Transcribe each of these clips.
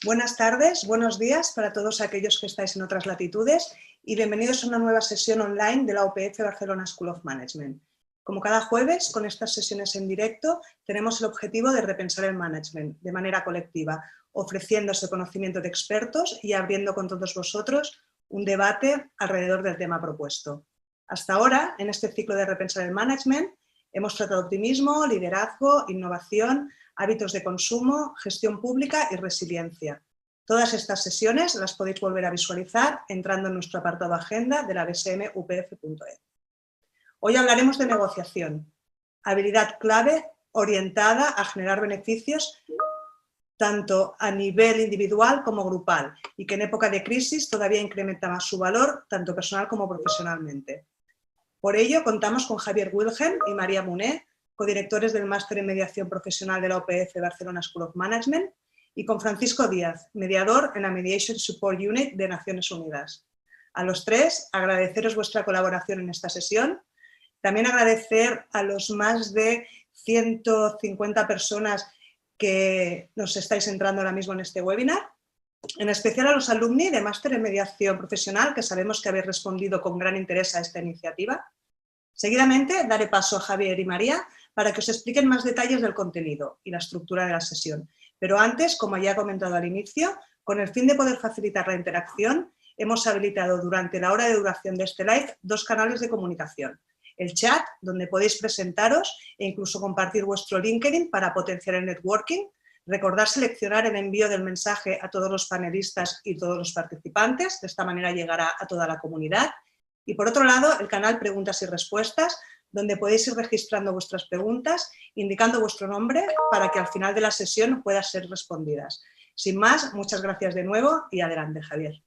Buenas tardes, buenos días para todos aquellos que estáis en otras latitudes y bienvenidos a una nueva sesión online de la UPF Barcelona School of Management. Como cada jueves, con estas sesiones en directo, tenemos el objetivo de repensar el management de manera colectiva, ofreciendo ese conocimiento de expertos y abriendo con todos vosotros un debate alrededor del tema propuesto. Hasta ahora, en este ciclo de repensar el management, hemos tratado optimismo, liderazgo, innovación, hábitos de consumo, gestión pública y resiliencia. Todas estas sesiones las podéis volver a visualizar entrando en nuestro apartado agenda de la bsmupf.es. Hoy hablaremos de negociación, habilidad clave orientada a generar beneficios tanto a nivel individual como grupal y que en época de crisis todavía incrementa más su valor tanto personal como profesionalmente. Por ello, contamos con Javier Wilhelm y María Muné, codirectores del Máster en Mediación Profesional de la UPF Barcelona School of Management, y con Francisco Díaz, mediador en la Mediation Support Unit de Naciones Unidas. A los tres, agradeceros vuestra colaboración en esta sesión. También agradecer a los más de 150 personas que nos estáis entrando ahora mismo en este webinar, en especial a los alumni de Máster en Mediación Profesional, que sabemos que habéis respondido con gran interés a esta iniciativa. Seguidamente, daré paso a Javier y María para que os expliquen más detalles del contenido y la estructura de la sesión. Pero antes, como ya he comentado al inicio, con el fin de poder facilitar la interacción, hemos habilitado durante la hora de duración de este live dos canales de comunicación. El chat, donde podéis presentaros e incluso compartir vuestro LinkedIn para potenciar el networking. Recordad seleccionar el envío del mensaje a todos los panelistas y todos los participantes, de esta manera llegará a toda la comunidad. Y por otro lado, el canal Preguntas y Respuestas, donde podéis ir registrando vuestras preguntas, indicando vuestro nombre para que al final de la sesión puedan ser respondidas. Sin más, muchas gracias de nuevo y adelante, Javier.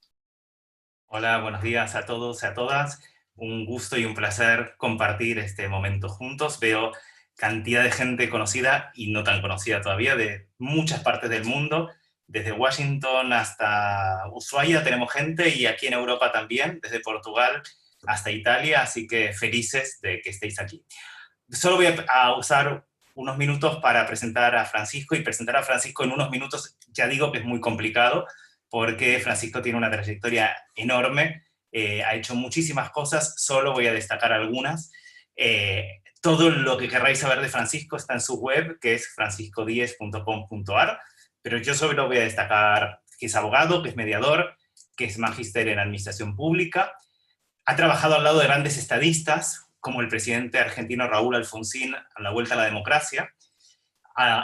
Hola, buenos días a todos y a todas. Un gusto y un placer compartir este momento juntos. Veo cantidad de gente conocida y no tan conocida todavía de muchas partes del mundo. Desde Washington hasta Ushuaia tenemos gente y aquí en Europa también, desde Portugal hasta Italia, así que felices de que estéis aquí. Solo voy a usar unos minutos para presentar a Francisco, y presentar a Francisco en unos minutos ya digo que es muy complicado porque Francisco tiene una trayectoria enorme, ha hecho muchísimas cosas, solo voy a destacar algunas. Todo lo que querráis saber de Francisco está en su web, que es franciscodiez.com.ar, pero yo solo voy a destacar que es abogado, que es mediador, que es magíster en administración pública. Ha trabajado al lado de grandes estadistas, como el presidente argentino Raúl Alfonsín en la Vuelta a la Democracia.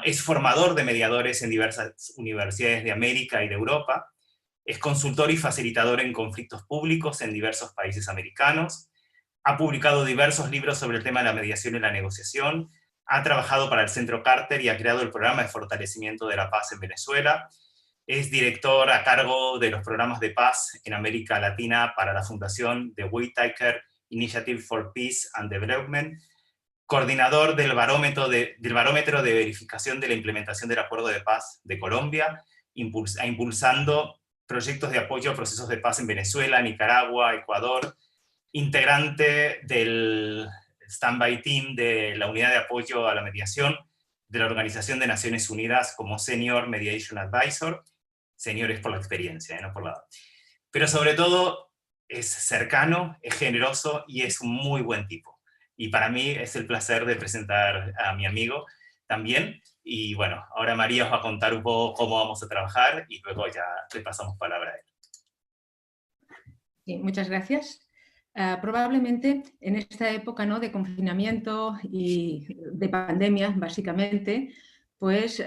Es formador de mediadores en diversas universidades de América y de Europa. Es consultor y facilitador en conflictos públicos en diversos países americanos. Ha publicado diversos libros sobre el tema de la mediación y la negociación. Ha trabajado para el Centro Carter y ha creado el programa de fortalecimiento de la paz en Venezuela. Es director a cargo de los programas de paz en América Latina para la Fundación The Whitaker Initiative for Peace and Development, coordinador del barómetro de verificación de la implementación del Acuerdo de Paz de Colombia, impulsando proyectos de apoyo a procesos de paz en Venezuela, Nicaragua, Ecuador, integrante del Standby Team de la Unidad de Apoyo a la Mediación de la Organización de Naciones Unidas como Senior Mediation Advisor. Senior es por la experiencia, no por la edad. Pero sobre todo es cercano, es generoso y es un muy buen tipo. Y para mí es el placer de presentar a mi amigo también. Y bueno, ahora María os va a contar un poco cómo vamos a trabajar y luego ya le pasamos palabra a él. Sí, muchas gracias. Probablemente en esta época, ¿no?, de confinamiento y de pandemia, básicamente, pues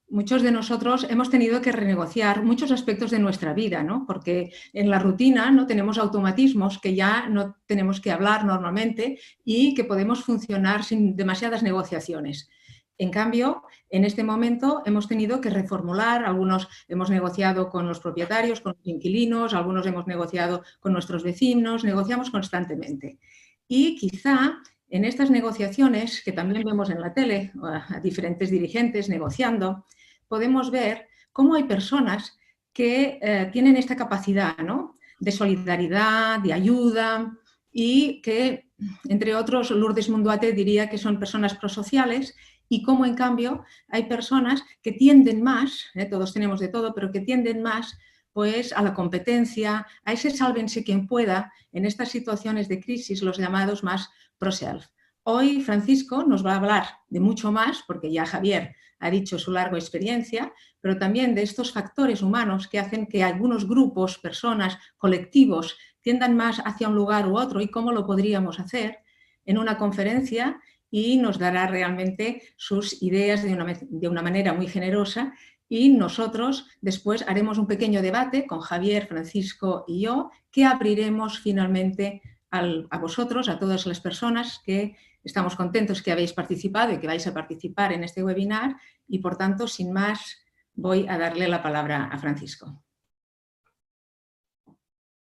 muchos de nosotros hemos tenido que renegociar muchos aspectos de nuestra vida, ¿no? Porque en la rutina no tenemos automatismos que ya no tenemos que hablar normalmente y que podemos funcionar sin demasiadas negociaciones. En cambio, en este momento hemos tenido que reformular, algunos hemos negociado con los propietarios, con los inquilinos, algunos hemos negociado con nuestros vecinos, negociamos constantemente. Y quizá en estas negociaciones, que también vemos en la tele, a diferentes dirigentes negociando, podemos ver cómo hay personas que tienen esta capacidad, ¿no?, de solidaridad, de ayuda, y que, entre otros, Lourdes Munduate diría que son personas prosociales y cómo en cambio hay personas que tienden más, todos tenemos de todo, pero que tienden más pues, a la competencia, a ese sálvense quien pueda en estas situaciones de crisis, los llamados más pro-self. Hoy Francisco nos va a hablar de mucho más, porque ya Javier ha dicho su larga experiencia, pero también de estos factores humanos que hacen que algunos grupos, personas, colectivos tiendan más hacia un lugar u otro y cómo lo podríamos hacer en una conferencia, y nos dará realmente sus ideas de una manera muy generosa, y nosotros después haremos un pequeño debate con Javier, Francisco y yo, que abriremos finalmente a vosotros, a todas las personas que estamos contentos que habéis participado y que vais a participar en este webinar, y por tanto, sin más, voy a darle la palabra a Francisco.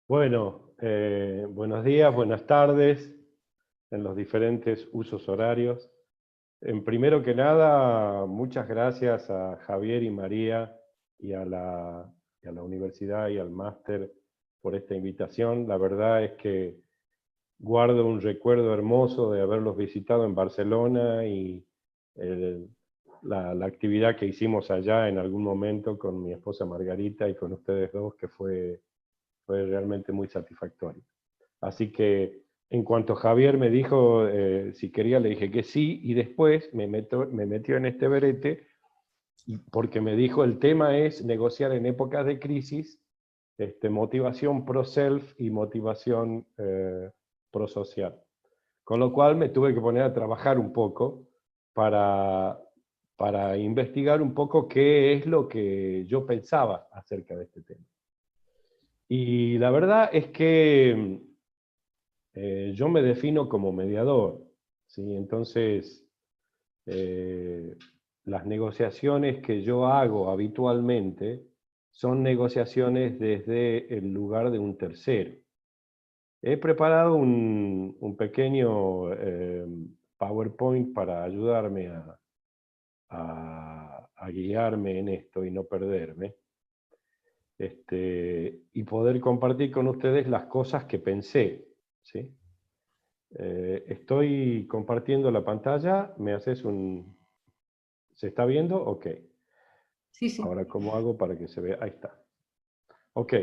Bueno, buenos días, buenas tardes, en los diferentes usos horarios. Primero que nada, muchas gracias a Javier y María y a la universidad y al máster por esta invitación. La verdad es que guardo un recuerdo hermoso de haberlos visitado en Barcelona y la actividad que hicimos allá en algún momento con mi esposa Margarita y con ustedes dos, que fue realmente muy satisfactorio. Así que en cuanto Javier me dijo si quería, le dije que sí, y después me metió en este brete porque me dijo el tema es negociar en épocas de crisis, motivación pro-self y motivación pro-social. Con lo cual me tuve que poner a trabajar un poco para investigar un poco qué es lo que yo pensaba acerca de este tema. Y la verdad es que yo me defino como mediador, ¿sí? Entonces, las negociaciones que yo hago habitualmente son negociaciones desde el lugar de un tercero. He preparado un pequeño PowerPoint para ayudarme a guiarme en esto y no perderme. Y poder compartir con ustedes las cosas que pensé, ¿sí? Estoy compartiendo la pantalla, ¿me haces un...? ¿Se está viendo? Ok. Sí, sí. Ahora, ¿cómo hago para que se vea? Ahí está. Ok.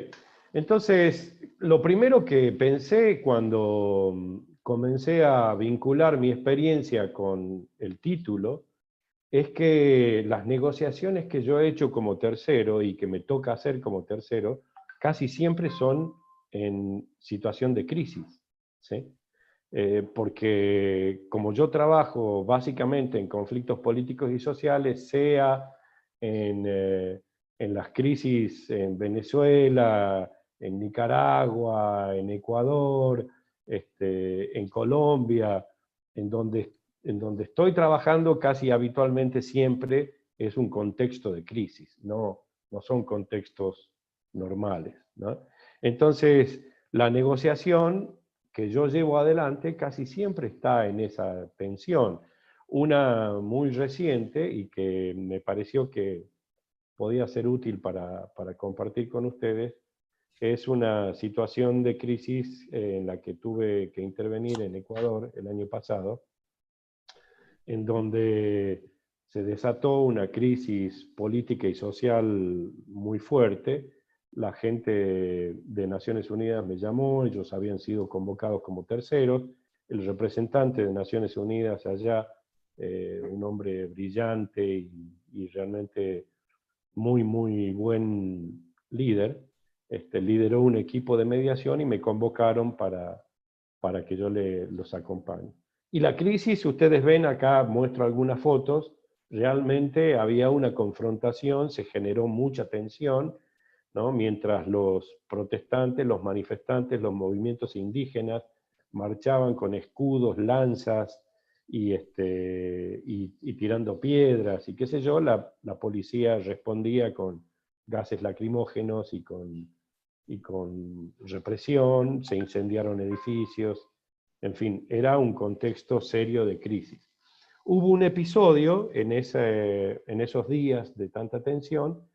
Entonces, lo primero que pensé cuando comencé a vincular mi experiencia con el título es que las negociaciones que yo he hecho como tercero y que me toca hacer como tercero, casi siempre son en situación de crisis, ¿sí? Porque como yo trabajo básicamente en conflictos políticos y sociales, sea en las crisis en Venezuela, en Nicaragua, en Ecuador, en Colombia, en donde estoy trabajando casi habitualmente siempre es un contexto de crisis, no son contextos normales, ¿no? Entonces, la negociación que yo llevo adelante casi siempre está en esa tensión. Una muy reciente y que me pareció que podía ser útil para compartir con ustedes es una situación de crisis en la que tuve que intervenir en Ecuador el año pasado, en donde se desató una crisis política y social muy fuerte. La gente de Naciones Unidas me llamó, ellos habían sido convocados como terceros. El representante de Naciones Unidas allá, un hombre brillante y realmente muy, muy buen líder, lideró un equipo de mediación y me convocaron para que yo los acompañe. Y la crisis, ustedes ven acá, muestro algunas fotos, realmente había una confrontación, se generó mucha tensión, ¿no? Mientras los protestantes, los manifestantes, los movimientos indígenas marchaban con escudos, lanzas y tirando piedras y qué sé yo, la policía respondía con gases lacrimógenos y con represión, se incendiaron edificios, en fin, era un contexto serio de crisis. Hubo un episodio en esos días de tanta tensión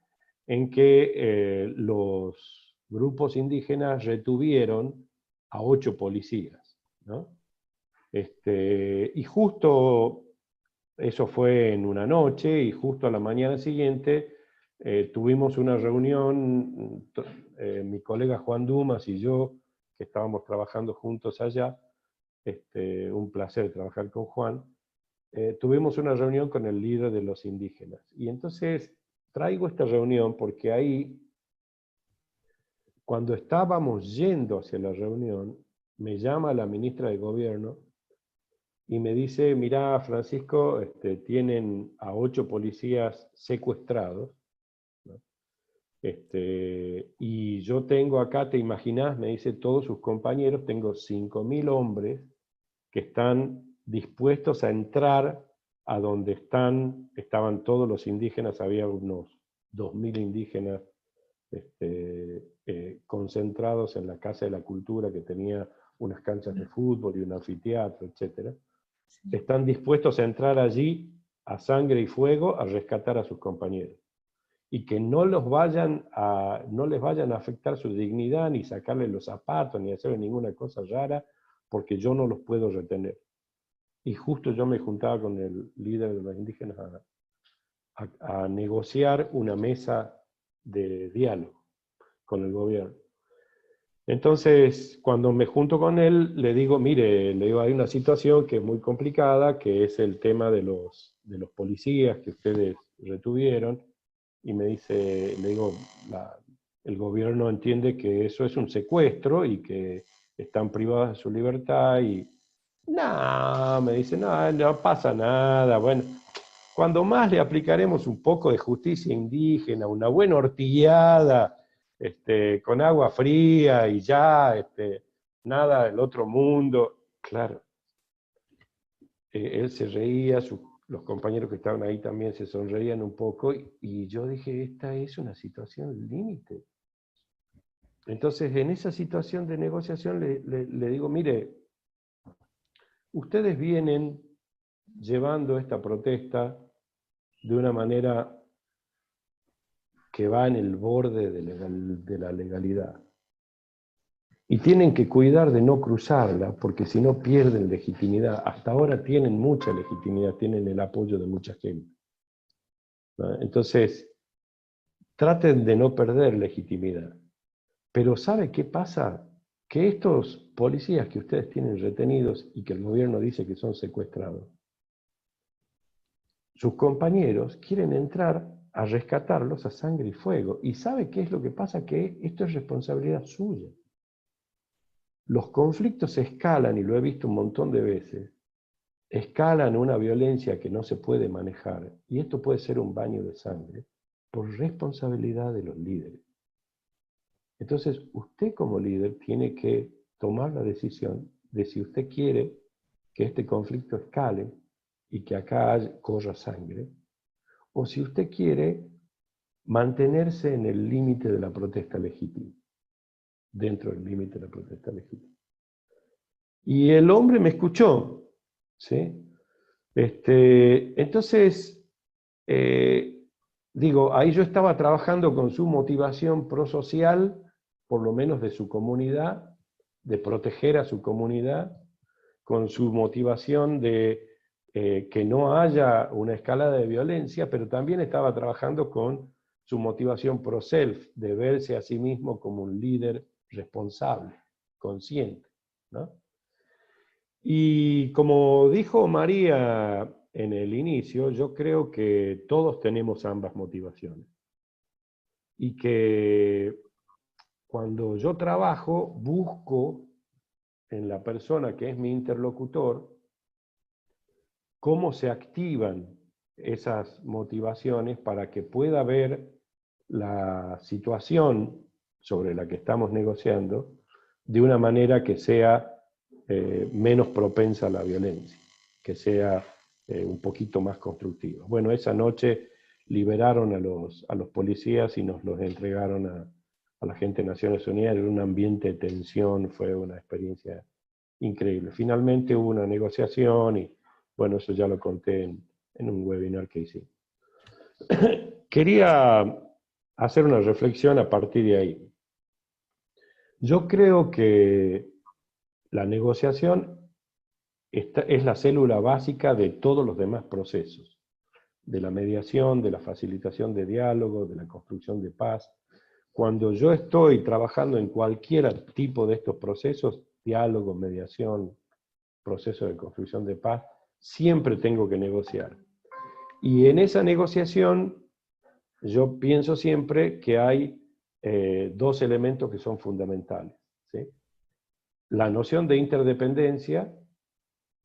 en que los grupos indígenas retuvieron a 8 policías, ¿no? Y justo eso fue en una noche y justo a la mañana siguiente tuvimos una reunión, mi colega Juan Dumas y yo, que estábamos trabajando juntos allá, un placer trabajar con Juan, tuvimos una reunión con el líder de los indígenas. Y entonces traigo esta reunión porque ahí, cuando estábamos yendo hacia la reunión, me llama la ministra de Gobierno y me dice, mirá, Francisco, tienen a 8 policías secuestrados, ¿no? Y yo tengo acá, te imaginás, me dice, todos sus compañeros, tengo 5.000 hombres que están dispuestos a entrar a donde estaban todos los indígenas, había unos 2.000 indígenas concentrados en la Casa de la Cultura, que tenía unas canchas de fútbol y un anfiteatro, etc. Están dispuestos a entrar allí a sangre y fuego a rescatar a sus compañeros. Y que no les vayan a afectar su dignidad, ni sacarles los zapatos, ni hacerles ninguna cosa rara, porque yo no los puedo retener. Y justo yo me juntaba con el líder de los indígenas a negociar una mesa de diálogo con el gobierno. Entonces, cuando me junto con él, le digo, mire, hay una situación que es muy complicada, que es el tema de los policías que ustedes retuvieron, y me dice, le digo, el gobierno entiende que eso es un secuestro y que están privados de su libertad, y no, me dice, no pasa nada, bueno, cuando más le aplicaremos un poco de justicia indígena, una buena hortillada, con agua fría y ya, nada del otro mundo. Claro, él se reía, los compañeros que estaban ahí también se sonreían un poco, y yo dije, esta es una situación límite. Entonces, en esa situación de negociación le digo, mire, ustedes vienen llevando esta protesta de una manera que va en el borde de la legalidad. Y tienen que cuidar de no cruzarla, porque si no pierden legitimidad. Hasta ahora tienen mucha legitimidad, tienen el apoyo de mucha gente, ¿no? Entonces, traten de no perder legitimidad. Pero ¿sabe qué pasa? Que estos policías que ustedes tienen retenidos y que el gobierno dice que son secuestrados, sus compañeros quieren entrar a rescatarlos a sangre y fuego. ¿Y sabe qué es lo que pasa? Que esto es responsabilidad suya. Los conflictos escalan, y lo he visto un montón de veces, escalan una violencia que no se puede manejar, y esto puede ser un baño de sangre, por responsabilidad de los líderes. Entonces, usted como líder tiene que tomar la decisión de si usted quiere que este conflicto escale y que acá corra sangre, o si usted quiere mantenerse en el límite de la protesta legítima, dentro del límite de la protesta legítima. Y el hombre me escuchó, ¿sí? Entonces, digo, ahí yo estaba trabajando con su motivación prosocial, por lo menos de su comunidad, de proteger a su comunidad, con su motivación de que no haya una escalada de violencia, pero también estaba trabajando con su motivación pro-self, de verse a sí mismo como un líder responsable, consciente, ¿no? Y como dijo María en el inicio, yo creo que todos tenemos ambas motivaciones. Y que cuando yo trabajo, busco en la persona que es mi interlocutor cómo se activan esas motivaciones para que pueda ver la situación sobre la que estamos negociando de una manera que sea menos propensa a la violencia, que sea un poquito más constructiva. Bueno, esa noche liberaron a los policías y nos los entregaron a la gente de Naciones Unidas en un ambiente de tensión. Fue una experiencia increíble. Finalmente hubo una negociación y, bueno, eso ya lo conté en un webinar que hice. Quería hacer una reflexión a partir de ahí. Yo creo que la negociación Esta es la célula básica de todos los demás procesos, de la mediación, de la facilitación de diálogo, de la construcción de paz. Cuando yo estoy trabajando en cualquier tipo de estos procesos, diálogo, mediación, proceso de construcción de paz, siempre tengo que negociar. Y en esa negociación, yo pienso siempre que hay dos elementos que son fundamentales, ¿sí? La noción de interdependencia.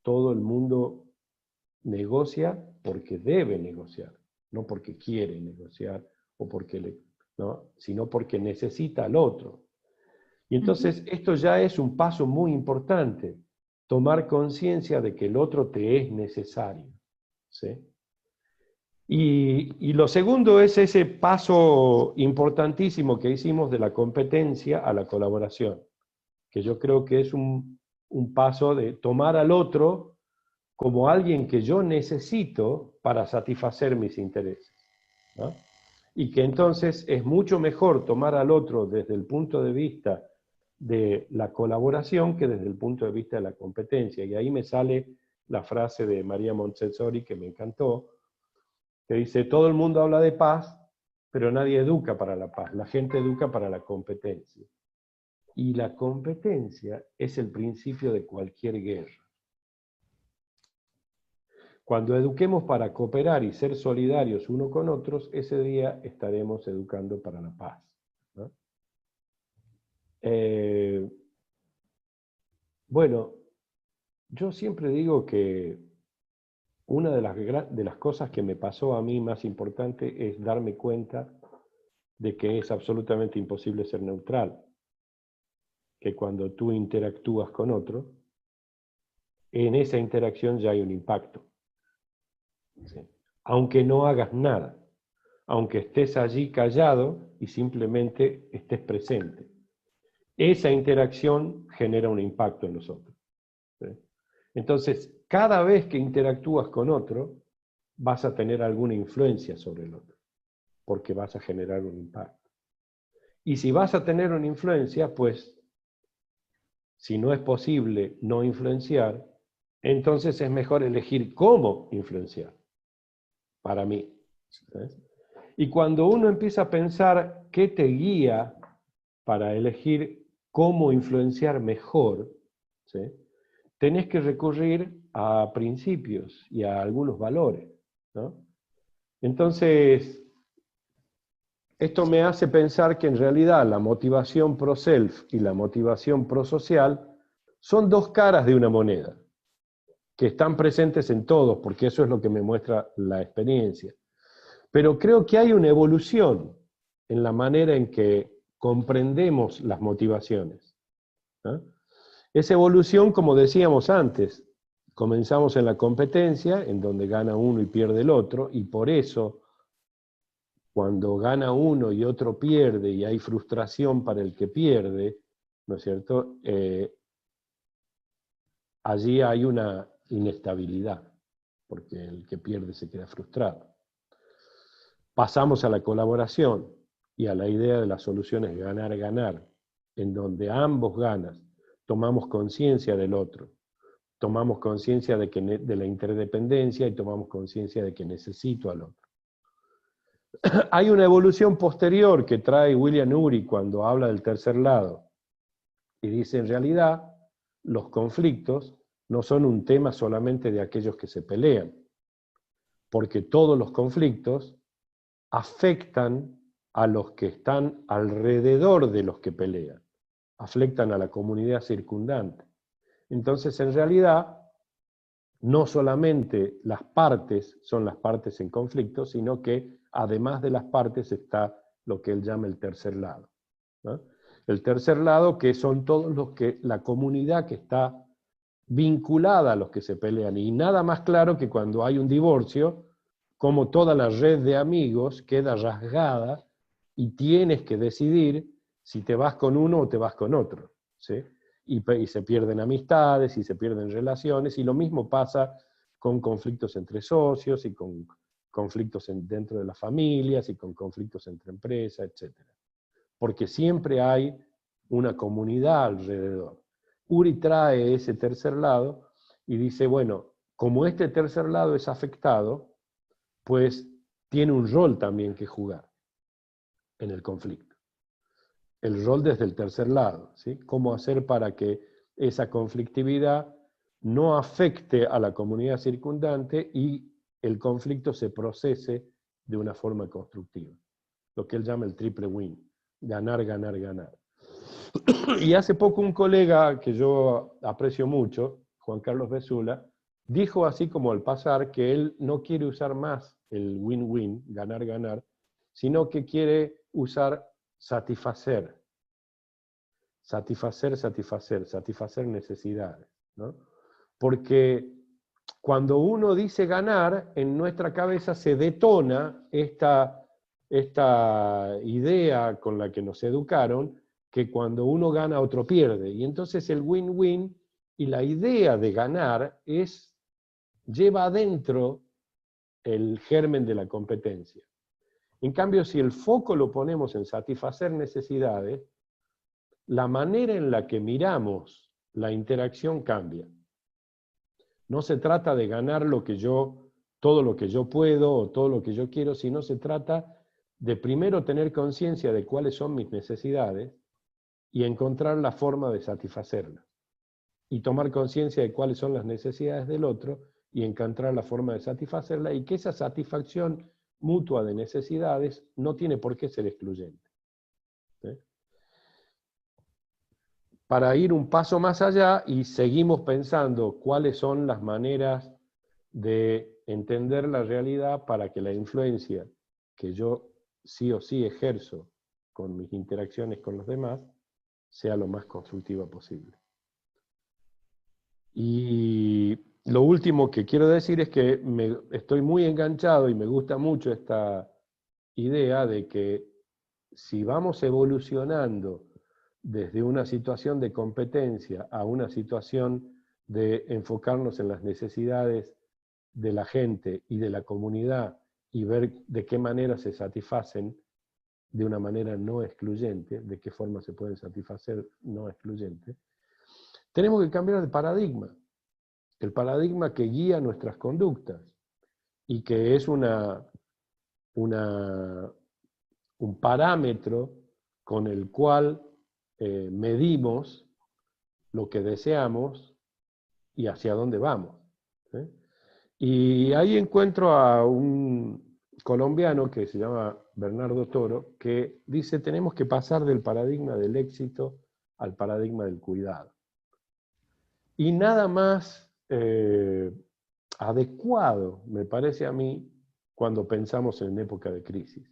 Todo el mundo negocia porque debe negociar, no porque quiere negociar, o porque ¿no? Sino porque necesita al otro. Y entonces esto ya es un paso muy importante, tomar conciencia de que el otro te es necesario, ¿sí? Y lo segundo es ese paso importantísimo que hicimos de la competencia a la colaboración, que yo creo que es un paso de tomar al otro como alguien que yo necesito para satisfacer mis intereses, ¿no? Y que entonces es mucho mejor tomar al otro desde el punto de vista de la colaboración que desde el punto de vista de la competencia. Y ahí me sale la frase de María Montessori que me encantó, que dice: todo el mundo habla de paz, pero nadie educa para la paz, la gente educa para la competencia. Y la competencia es el principio de cualquier guerra. Cuando eduquemos para cooperar y ser solidarios uno con otros, ese día estaremos educando para la paz, ¿no? Bueno, yo siempre digo que una de las cosas que me pasó a mí más importante es darme cuenta de que es absolutamente imposible ser neutral, que cuando tú interactúas con otro, en esa interacción ya hay un impacto. ¿Sí? Aunque no hagas nada, aunque estés allí callado y simplemente estés presente. Esa interacción genera un impacto en nosotros, ¿sí? Entonces, cada vez que interactúas con otro, vas a tener alguna influencia sobre el otro, porque vas a generar un impacto. Y si vas a tener una influencia, pues, si no es posible no influenciar, entonces es mejor elegir cómo influenciar, para mí, ¿sí? Y cuando uno empieza a pensar qué te guía para elegir cómo influenciar mejor, ¿sí?, tenés que recurrir a principios y a algunos valores, ¿no? Entonces, esto me hace pensar que en realidad la motivación pro-self y la motivación pro-social son dos caras de una moneda, que están presentes en todos, porque eso es lo que me muestra la experiencia. Pero creo que hay una evolución en la manera en que comprendemos las motivaciones, ¿no? Esa evolución, como decíamos antes, comenzamos en la competencia, en donde gana uno y pierde el otro, y por eso, cuando gana uno y otro pierde, y hay frustración para el que pierde, ¿no es cierto?, allí hay una inestabilidad, porque el que pierde se queda frustrado. Pasamos a la colaboración y a la idea de las soluciones ganar-ganar, en donde ambos ganan. Tomamos conciencia del otro, tomamos conciencia de la interdependencia y tomamos conciencia de que necesito al otro. Hay una evolución posterior que trae William Ury cuando habla del tercer lado, y dice: en realidad, los conflictos no son un tema solamente de aquellos que se pelean, porque todos los conflictos afectan a los que están alrededor de los que pelean, afectan a la comunidad circundante. Entonces, en realidad, no solamente las partes son las partes en conflicto, sino que además de las partes está lo que él llama el tercer lado, ¿no? El tercer lado, que son todos los que, la comunidad que está vinculada a los que se pelean. Y nada más claro que cuando hay un divorcio, como toda la red de amigos queda rasgada y tienes que decidir si te vas con uno o te vas con otro, ¿sí? Y se pierden amistades, y se pierden relaciones, y lo mismo pasa con conflictos entre socios, y con conflictos dentro de las familias, y con conflictos entre empresas, etc. Porque siempre hay una comunidad alrededor. Ury trae ese tercer lado, y dice, bueno, como este tercer lado es afectado, pues tiene un rol también que jugar en el conflicto. El rol desde el tercer lado, ¿sí? Cómo hacer para que esa conflictividad no afecte a la comunidad circundante y el conflicto se procese de una forma constructiva. Lo que él llama el triple win, ganar, ganar, ganar. Y hace poco un colega que yo aprecio mucho, Juan Carlos Besula, dijo así como al pasar que él no quiere usar más el win-win, ganar, ganar, sino que quiere usar satisfacer. Satisfacer, satisfacer, satisfacer necesidades, ¿no? Porque cuando uno dice ganar, en nuestra cabeza se detona esta idea con la que nos educaron, que cuando uno gana otro pierde. Y entonces el win-win y la idea de ganar lleva adentro el germen de la competencia. En cambio, si el foco lo ponemos en satisfacer necesidades, la manera en la que miramos la interacción cambia. No se trata de ganar todo lo que yo puedo o todo lo que yo quiero, sino se trata de primero tener conciencia de cuáles son mis necesidades y encontrar la forma de satisfacerlas. Y tomar conciencia de cuáles son las necesidades del otro y encontrar la forma de satisfacerla, y que esa satisfacción mutua de necesidades no tiene por qué ser excluyente. ¿Sí? Para ir un paso más allá y seguimos pensando cuáles son las maneras de entender la realidad para que la influencia que yo sí o sí ejerzo con mis interacciones con los demás sea lo más constructiva posible. Y lo último que quiero decir es que estoy muy enganchado y me gusta mucho esta idea de que si vamos evolucionando desde una situación de competencia a una situación de enfocarnos en las necesidades de la gente y de la comunidad y ver de qué manera se satisfacen de una manera no excluyente, de qué forma se pueden satisfacer no excluyente, tenemos que cambiar el paradigma que guía nuestras conductas y que es un parámetro con el cual medimos lo que deseamos y hacia dónde vamos. ¿Sí? Y ahí encuentro a un colombiano que se llama Bernardo Toro, que dice, tenemos que pasar del paradigma del éxito al paradigma del cuidado. Y nada más adecuado, me parece a mí, cuando pensamos en época de crisis.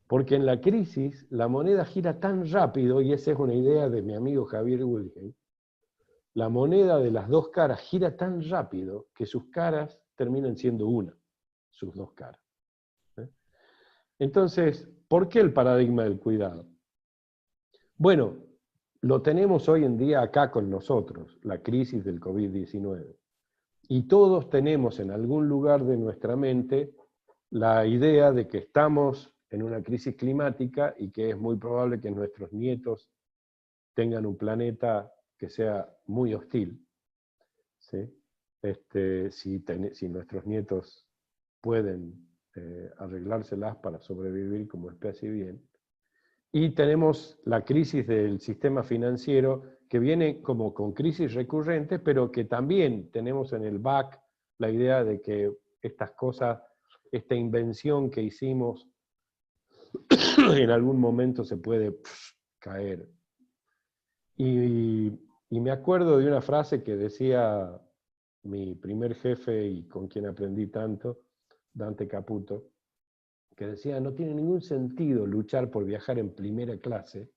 Porque en la crisis la moneda gira tan rápido, y esa es una idea de mi amigo Javier Wilhelm, la moneda de las dos caras gira tan rápido que sus caras terminan siendo una, sus dos caras. Entonces, ¿por qué el paradigma del cuidado? Bueno, lo tenemos hoy en día acá con nosotros, la crisis del COVID-19. Y todos tenemos en algún lugar de nuestra mente la idea de que estamos en una crisis climática y que es muy probable que nuestros nietos tengan un planeta que sea muy hostil. ¿Sí? Si nuestros nietos pueden arreglárselas para sobrevivir como especie bien. Y tenemos la crisis del sistema financiero que viene como con crisis recurrentes, pero que también tenemos en el back la idea de que estas cosas, esta invención que hicimos, en algún momento se puede caer. Y me acuerdo de una frase que decía mi primer jefe y con quien aprendí tanto, Dante Caputo, que decía, no tiene ningún sentido luchar por viajar en primera clase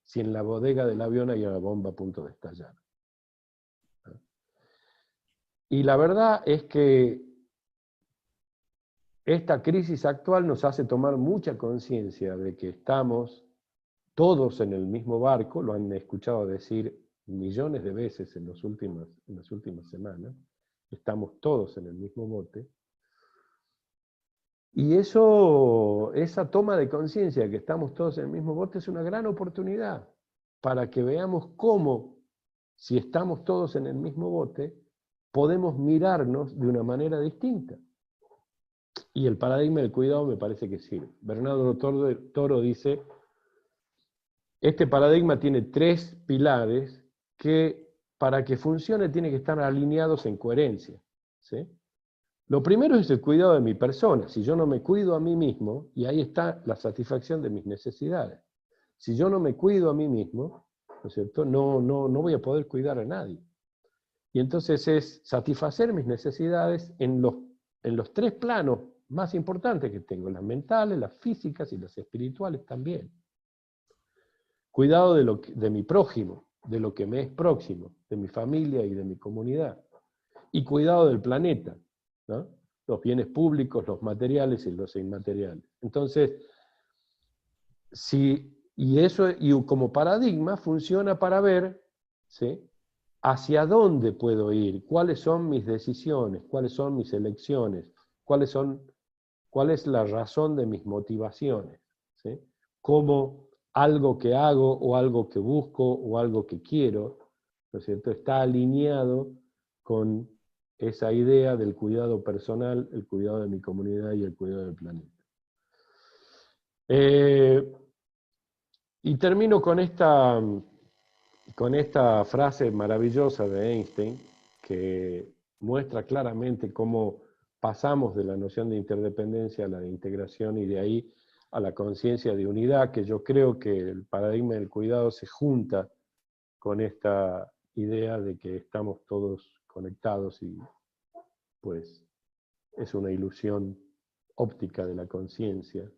si en la bodega del avión hay una bomba a punto de estallar. Y la verdad es que esta crisis actual nos hace tomar mucha conciencia de que estamos todos en el mismo barco, lo han escuchado decir millones de veces en las últimas semanas, estamos todos en el mismo bote. Y esa toma de conciencia de que estamos todos en el mismo bote es una gran oportunidad para que veamos cómo, si estamos todos en el mismo bote, podemos mirarnos de una manera distinta. Y el paradigma del cuidado me parece que sirve. Bernardo Toro dice, este paradigma tiene 3 pilares que para que funcione tiene que estar alineados en coherencia, ¿sí? Lo primero es el cuidado de mi persona. Si yo no me cuido a mí mismo, y ahí está la satisfacción de mis necesidades. Si yo no me cuido a mí mismo, ¿no es cierto? No voy a poder cuidar a nadie. Y entonces es satisfacer mis necesidades en los 3 planos más importantes que tengo, las mentales, las físicas y las espirituales también. Cuidado de mi prójimo, de lo que me es próximo, de mi familia y de mi comunidad. Y cuidado del planeta, ¿no? Los bienes públicos, los materiales y los inmateriales. Entonces, y como paradigma funciona para ver, ¿sí?, hacia dónde puedo ir, cuáles son mis decisiones, cuáles son mis elecciones, cuál es la razón de mis motivaciones, ¿sí? Cómo algo que hago o algo que busco o algo que quiero, ¿no es cierto?, está alineado con esa idea del cuidado personal, el cuidado de mi comunidad y el cuidado del planeta. Y termino con esta frase maravillosa de Einstein, que muestra claramente cómo pasamos de la noción de interdependencia a la de integración y de ahí a la conciencia de unidad, que yo creo que el paradigma del cuidado se junta con esta idea de que estamos todos conectados y pues es una ilusión óptica de la conciencia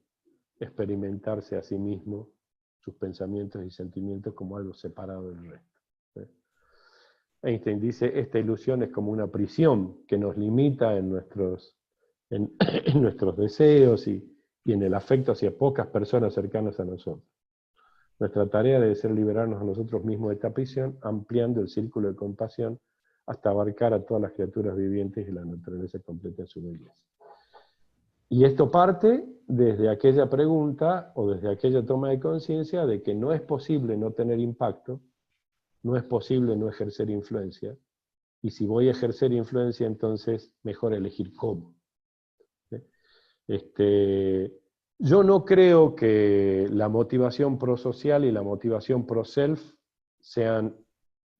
experimentarse a sí mismo, sus pensamientos y sentimientos como algo separado del resto, ¿sí? Einstein dice, esta ilusión es como una prisión que nos limita en nuestros deseos y en el afecto hacia pocas personas cercanas a nosotros. Nuestra tarea debe ser liberarnos a nosotros mismos de esta prisión, ampliando el círculo de compasión hasta abarcar a todas las criaturas vivientes y la naturaleza completa en su belleza. Y esto parte desde aquella pregunta o desde aquella toma de conciencia de que no es posible no tener impacto, no es posible no ejercer influencia, y si voy a ejercer influencia, entonces mejor elegir cómo. Yo no creo que la motivación prosocial y la motivación pro-self sean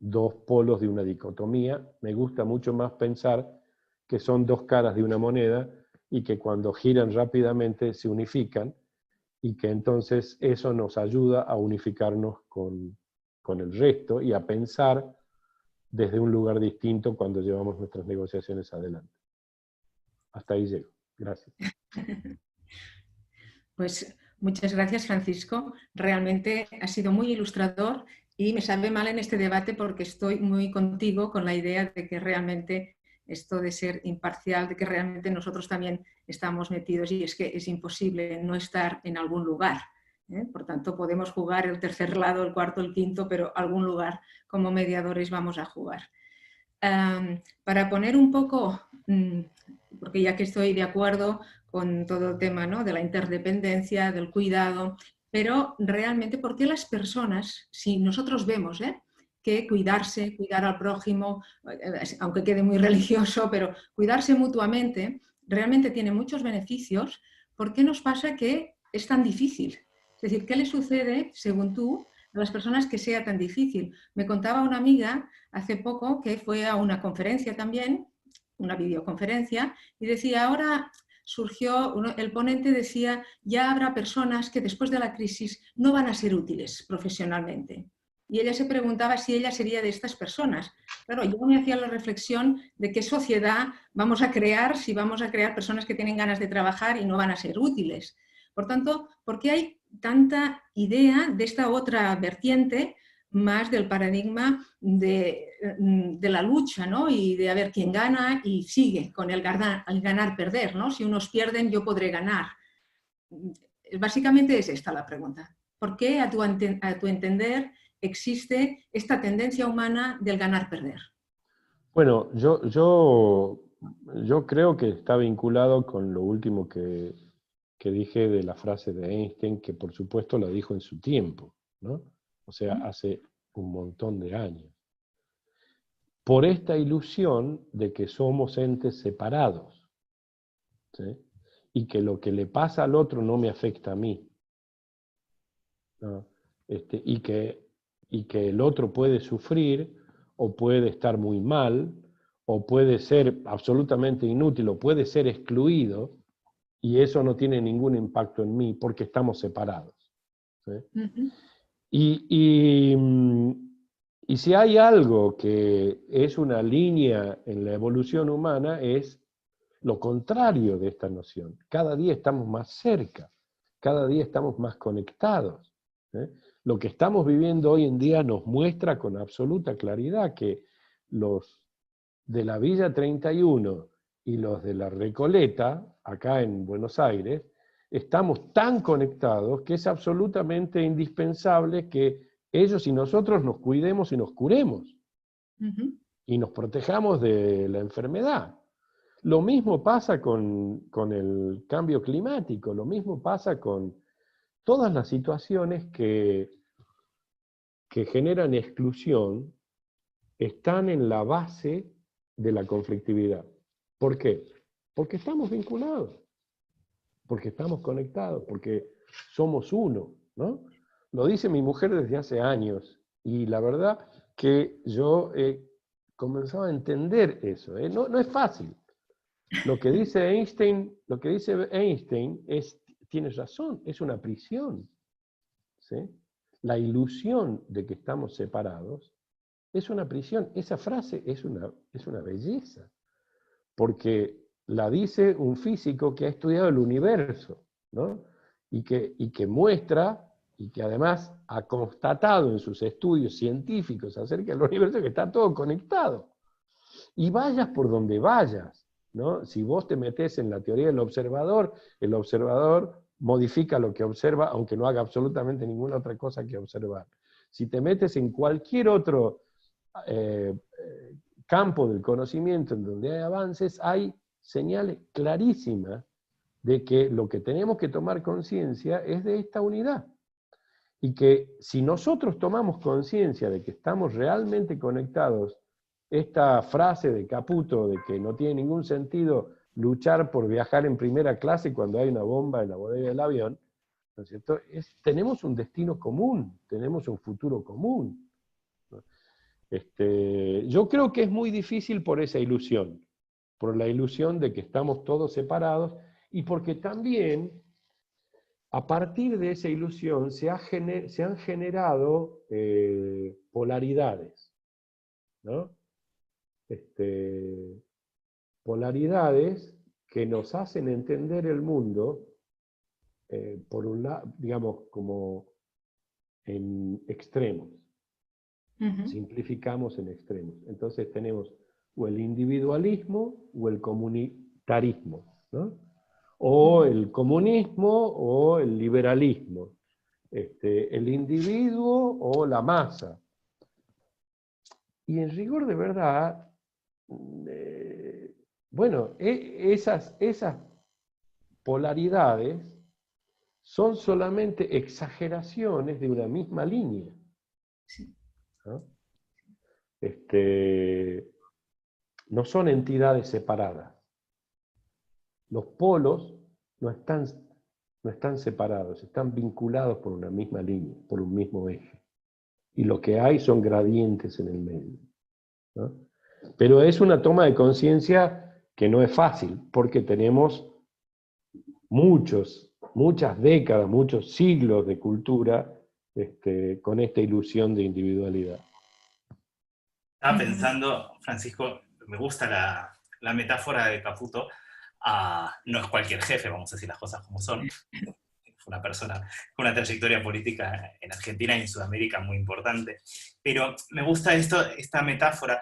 2 polos de una dicotomía. Me gusta mucho más pensar que son 2 caras de una moneda y que cuando giran rápidamente se unifican y que entonces eso nos ayuda a unificarnos con el resto y a pensar desde un lugar distinto cuando llevamos nuestras negociaciones adelante. Hasta ahí llego. Gracias. Pues muchas gracias, Francisco. Realmente ha sido muy ilustrador y me sabe mal en este debate porque estoy muy contigo con la idea de que realmente esto de ser imparcial, de que realmente nosotros también estamos metidos y es que es imposible no estar en algún lugar, ¿eh? Por tanto, podemos jugar el tercer lado, el cuarto, el quinto, pero algún lugar como mediadores vamos a jugar. Para poner un poco, porque ya que estoy de acuerdo con todo el tema, ¿no?, de la interdependencia, del cuidado, pero realmente, ¿por qué las personas, si nosotros vemos que cuidarse, cuidar al prójimo, aunque quede muy religioso, pero cuidarse mutuamente realmente tiene muchos beneficios, ¿por qué nos pasa que es tan difícil? Es decir, ¿qué le sucede, según tú, a las personas que sea tan difícil? Me contaba una amiga hace poco que fue a una conferencia también, una videoconferencia, y decía, ahora surgió, el ponente decía, ya habrá personas que después de la crisis no van a ser útiles profesionalmente. Y ella se preguntaba si ella sería de estas personas. Claro, yo me hacía la reflexión de qué sociedad vamos a crear si vamos a crear personas que tienen ganas de trabajar y no van a ser útiles. Por tanto, ¿por qué hay tanta idea de esta otra vertiente más del paradigma de la lucha, ¿no?, y de a ver quién gana y sigue con el ganar-perder, ¿no? Si unos pierden, yo podré ganar. Básicamente es esta la pregunta. ¿Por qué, a tu entender, existe esta tendencia humana del ganar-perder? Bueno, yo creo que está vinculado con lo último que dije de la frase de Einstein, que por supuesto la dijo en su tiempo, ¿no? O sea, hace un montón de años. por esta ilusión de que somos entes separados, ¿sí? Y que lo que le pasa al otro no me afecta a mí, ¿no? Y que el otro puede sufrir, o puede estar muy mal, o puede ser absolutamente inútil, o puede ser excluido, y eso no tiene ningún impacto en mí, porque estamos separados, ¿sí? Ujú. Y si hay algo que es una línea en la evolución humana, es lo contrario de esta noción. Cada día estamos más cerca, cada día estamos más conectados, ¿eh? Lo que estamos viviendo hoy en día nos muestra con absoluta claridad que los de la Villa 31 y los de la Recoleta, acá en Buenos Aires, estamos tan conectados que es absolutamente indispensable que ellos y nosotros nos cuidemos y nos curemos, Ujú. y nos protejamos de la enfermedad. Lo mismo pasa con el cambio climático, lo mismo pasa con todas las situaciones que generan exclusión, están en la base de la conflictividad. ¿Por qué? Porque estamos vinculados, porque estamos conectados, porque somos uno, ¿no? Lo dice mi mujer desde hace años, y la verdad que yo he comenzado a entender eso, ¿eh? No es fácil. Lo que dice Einstein tiene razón, es una prisión, ¿sí? La ilusión de que estamos separados es una prisión. Esa frase es una belleza, porque la dice un físico que ha estudiado el universo, ¿no? Y que muestra, y que además ha constatado en sus estudios científicos acerca del universo, que está todo conectado. Y vayas por donde vayas, ¿no? Si vos te metés en la teoría del observador, el observador modifica lo que observa, aunque no haga absolutamente ninguna otra cosa que observar. Si te metes en cualquier otro campo del conocimiento en donde hay avances, hay señales clarísimas de que lo que tenemos que tomar conciencia es de esta unidad. Y que si nosotros tomamos conciencia de que estamos realmente conectados, esta frase de Caputo de que no tiene ningún sentido luchar por viajar en primera clase cuando hay una bomba en la bodega del avión, ¿no es cierto? Tenemos un destino común, tenemos un futuro común. Yo creo que es muy difícil por esa ilusión, por la ilusión de que estamos todos separados, y porque también a partir de esa ilusión se han generado polaridades, ¿no? Polaridades que nos hacen entender el mundo, por un lado, digamos, como en extremos. Ujú. Simplificamos en extremos. Entonces tenemos o el individualismo o el comunitarismo, ¿no? O el comunismo o el liberalismo, el individuo o la masa. Y en rigor de verdad, bueno, esas polaridades son solamente exageraciones de una misma línea, ¿no? No son entidades separadas. Los polos no están separados, están vinculados por una misma línea, por un mismo eje. Y lo que hay son gradientes en el medio, ¿no? Pero es una toma de conciencia que no es fácil, porque tenemos muchas décadas, muchos siglos de cultura con esta ilusión de individualidad. Estaba pensando, Francisco, me gusta la metáfora de Caputo. No es cualquier jefe, vamos a decir las cosas como son. Fue una persona con una trayectoria política en Argentina y en Sudamérica muy importante. Pero me gusta esta metáfora,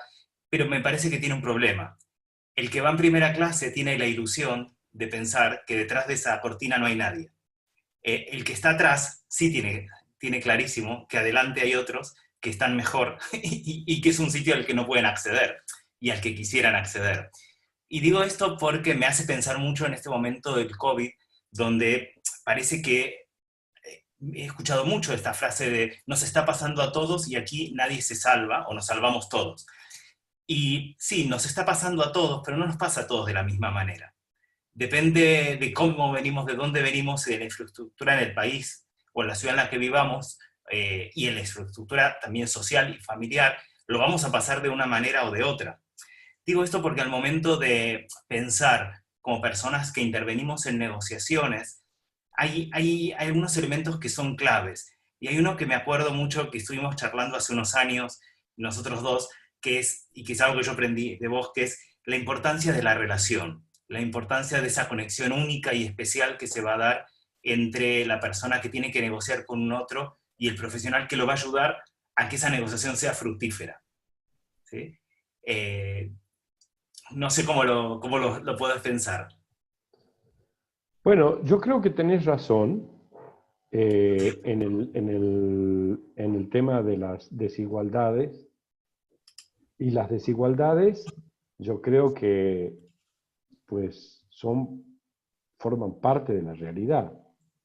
pero me parece que tiene un problema. El que va en primera clase tiene la ilusión de pensar que detrás de esa cortina no hay nadie. El que está atrás sí tiene clarísimo que adelante hay otros que están mejor y que es un sitio al que no pueden acceder y al que quisieran acceder. Y digo esto porque me hace pensar mucho en este momento del COVID, donde parece que he escuchado mucho esta frase de nos está pasando a todos y aquí nadie se salva o nos salvamos todos. Y sí, nos está pasando a todos, pero no nos pasa a todos de la misma manera. Depende de cómo venimos, de dónde venimos y de la infraestructura en el país o en la ciudad en la que vivamos, y en la infraestructura también social y familiar, lo vamos a pasar de una manera o de otra. Digo esto porque al momento de pensar como personas que intervenimos en negociaciones, hay algunos elementos que son claves. Y hay uno que me acuerdo mucho que estuvimos charlando hace unos años, nosotros dos, que es, y que es algo que yo aprendí de vos, que es la importancia de la relación, la importancia de esa conexión única y especial que se va a dar entre la persona que tiene que negociar con un otro y el profesional que lo va a ayudar a que esa negociación sea fructífera. ¿Sí? No sé cómo lo puedes pensar. Bueno, yo creo que tenés razón en el tema de las desigualdades. Y las desigualdades, yo creo que pues forman parte de la realidad.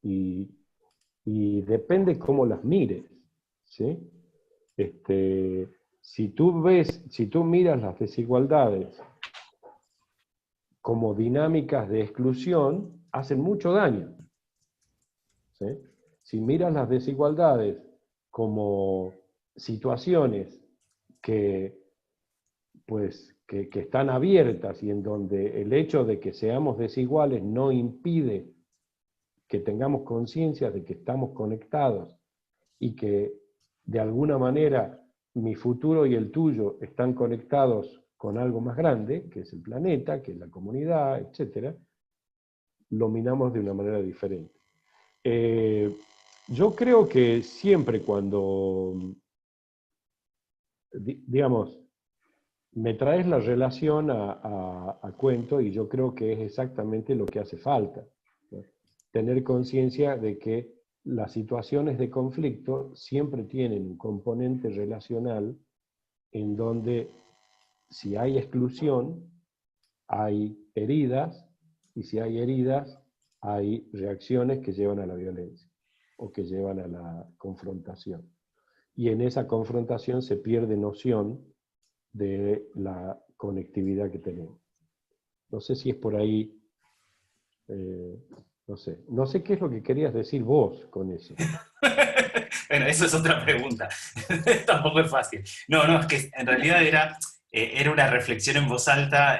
Y depende cómo las mires, ¿sí? Si tú miras las desigualdades como dinámicas de exclusión, hacen mucho daño, ¿sí? Si miras las desigualdades como situaciones que están abiertas y en donde el hecho de que seamos desiguales no impide que tengamos conciencia de que estamos conectados y que de alguna manera mi futuro y el tuyo están conectados con algo más grande, que es el planeta, que es la comunidad, etc., lo miramos de una manera diferente. Yo creo que siempre cuando, digamos, me traes la relación a cuento, y yo creo que es exactamente lo que hace falta, ¿no? Tener conciencia de que las situaciones de conflicto siempre tienen un componente relacional en donde si hay exclusión, hay heridas, y si hay heridas, hay reacciones que llevan a la violencia o que llevan a la confrontación. Y en esa confrontación se pierde noción de la conectividad que tenemos. No sé si es por ahí, no sé qué es lo que querías decir vos con eso. Bueno, eso es otra pregunta. Tampoco es fácil. No, es que en realidad era una reflexión en voz alta,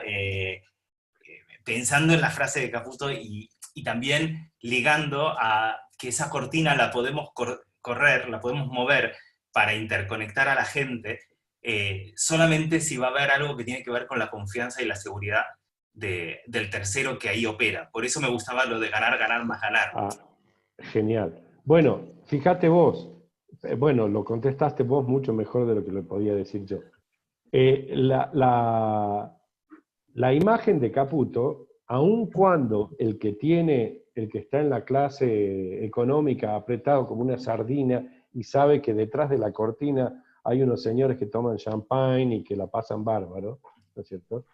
pensando en la frase de Caputo y también ligando a que esa cortina la podemos correr, la podemos mover para interconectar a la gente, solamente si va a haber algo que tiene que ver con la confianza y la seguridad del tercero que ahí opera. Por eso me gustaba lo de ganar, ganar más ganar. Genial. Bueno, fíjate vos, bueno, lo contestaste vos mucho mejor de lo que lo podía decir yo. La imagen de Caputo, aun cuando el que está en la clase económica apretado como una sardina y sabe que detrás de la cortina hay unos señores que toman champagne y que la pasan bárbaro, ¿no es cierto?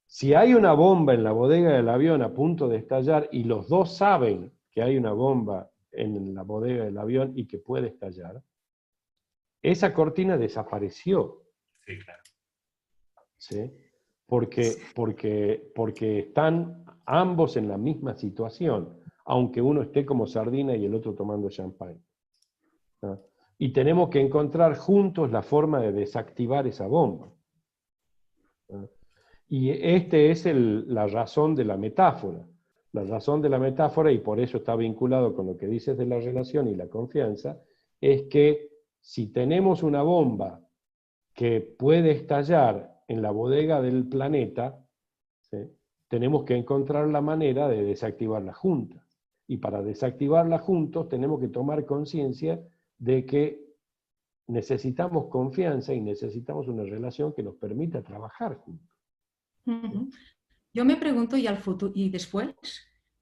Si hay una bomba en la bodega del avión a punto de estallar y los dos saben que hay una bomba en la bodega del avión y que puede estallar, esa cortina desapareció. Sí, claro. ¿Sí? Porque están ambos en la misma situación, aunque uno esté como sardina y el otro tomando champagne, ¿no? Y tenemos que encontrar juntos la forma de desactivar esa bomba, ¿no? Y es la razón de la metáfora. La razón de la metáfora, y por eso está vinculado con lo que dices de la relación y la confianza, es que si tenemos una bomba que puede estallar en la bodega del planeta, ¿sí?, tenemos que encontrar la manera de desactivarla juntas. Y para desactivarla juntos tenemos que tomar conciencia de que necesitamos confianza y necesitamos una relación que nos permita trabajar juntos. Yo me pregunto, ¿y después?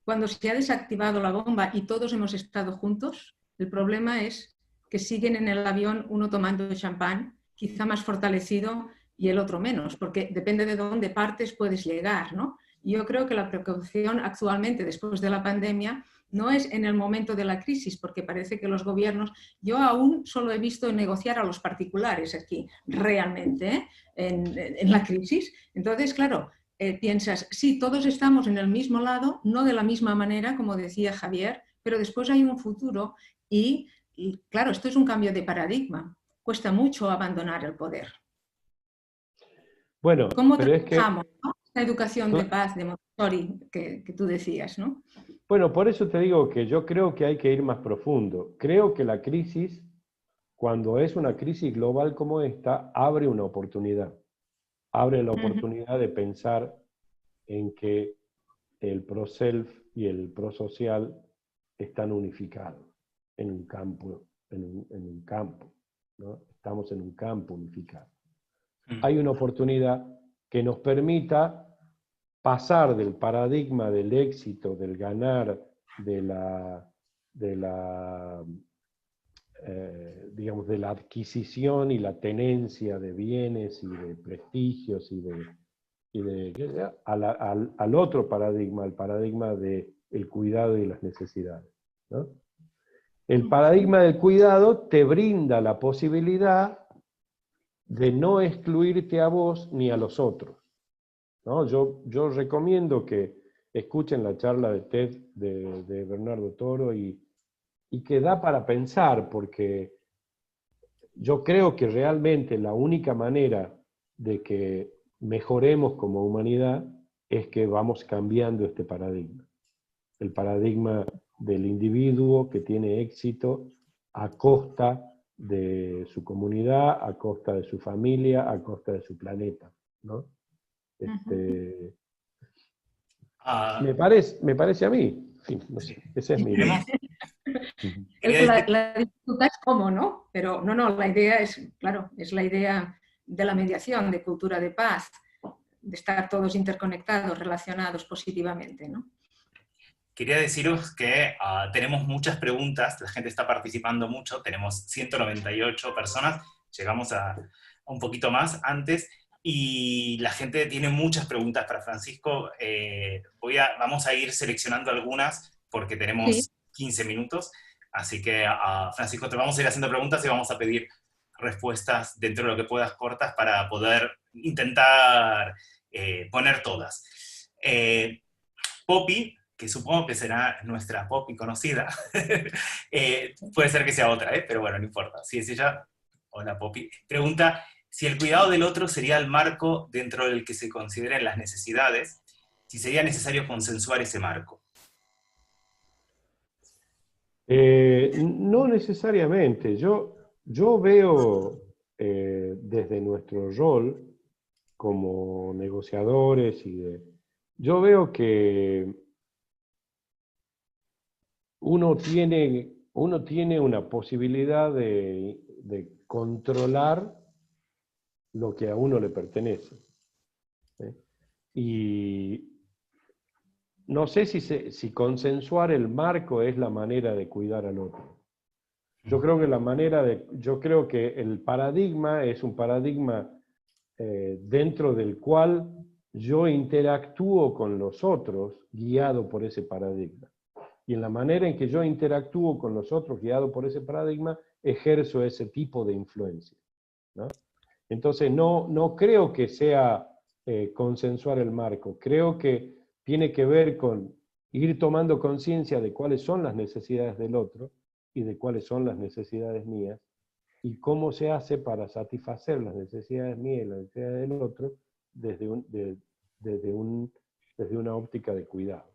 Cuando se ha desactivado la bomba y todos hemos estado juntos, el problema es que siguen en el avión uno tomando champán, quizá más fortalecido, y el otro menos, porque depende de dónde partes puedes llegar, ¿no? Y yo creo que la preocupación actualmente, después de la pandemia, no es en el momento de la crisis, porque parece que los gobiernos, yo aún solo he visto negociar a los particulares aquí, realmente, en la crisis. Entonces, claro, piensas, sí, todos estamos en el mismo lado, no de la misma manera, como decía Javier, pero después hay un futuro y claro, esto es un cambio de paradigma. Cuesta mucho abandonar el poder. Bueno, ¿Cómo pero es que... trabajamos, ¿no? La educación de paz de Montessori que tú decías, ¿no? Bueno, por eso te digo que yo creo que hay que ir más profundo. Creo que la crisis, cuando es una crisis global como esta, abre una oportunidad. Abre la oportunidad de pensar en que el pro-self y el pro-social están unificados en un campo, en un campo, ¿no? Estamos en un campo unificado. Hay una oportunidad que nos permita pasar del paradigma del éxito, del ganar, digamos, de la adquisición y la tenencia de bienes y de prestigios al otro paradigma, el paradigma del cuidado y las necesidades, ¿no? El paradigma del cuidado te brinda la posibilidad de no excluirte a vos ni a los otros, ¿no? Yo recomiendo que escuchen la charla de TED de Bernardo Toro y que da para pensar, porque yo creo que realmente la única manera de que mejoremos como humanidad es que vamos cambiando este paradigma. El paradigma del individuo que tiene éxito a costa de su comunidad, a costa de su familia, a costa de su planeta, ¿no? Me parece a mí. En fin, no sé, ese es mi idea. La dificultad es cómo, ¿no? Pero no, la idea es, claro, es la idea de la mediación, de cultura de paz, de estar todos interconectados, relacionados positivamente, ¿no? Quería deciros que tenemos muchas preguntas, la gente está participando mucho, tenemos 198 personas, llegamos a un poquito más antes, y la gente tiene muchas preguntas para Francisco. Vamos a ir seleccionando algunas porque tenemos 15 minutos, así que Francisco, te vamos a ir haciendo preguntas y vamos a pedir respuestas dentro de lo que puedas cortas para poder intentar poner todas. Poppy, que supongo que será nuestra Poppy conocida, puede ser que sea otra, pero bueno, no importa. Si es ella, hola Poppy, pregunta si el cuidado del otro sería el marco dentro del que se consideren las necesidades, si sería necesario consensuar ese marco. No necesariamente. Yo veo desde nuestro rol como negociadores yo veo que uno tiene una posibilidad de controlar lo que a uno le pertenece. Y no sé si consensuar el marco es la manera de cuidar al otro. Yo creo que el paradigma es un paradigma dentro del cual yo interactúo con los otros guiado por ese paradigma. Y en la manera en que yo interactúo con los otros guiado por ese paradigma, ejerzo ese tipo de influencia, ¿no? Entonces no creo que sea consensuar el marco, creo que tiene que ver con ir tomando conciencia de cuáles son las necesidades del otro y de cuáles son las necesidades mías, y cómo se hace para satisfacer las necesidades mías y las necesidades del otro desde una óptica de cuidado.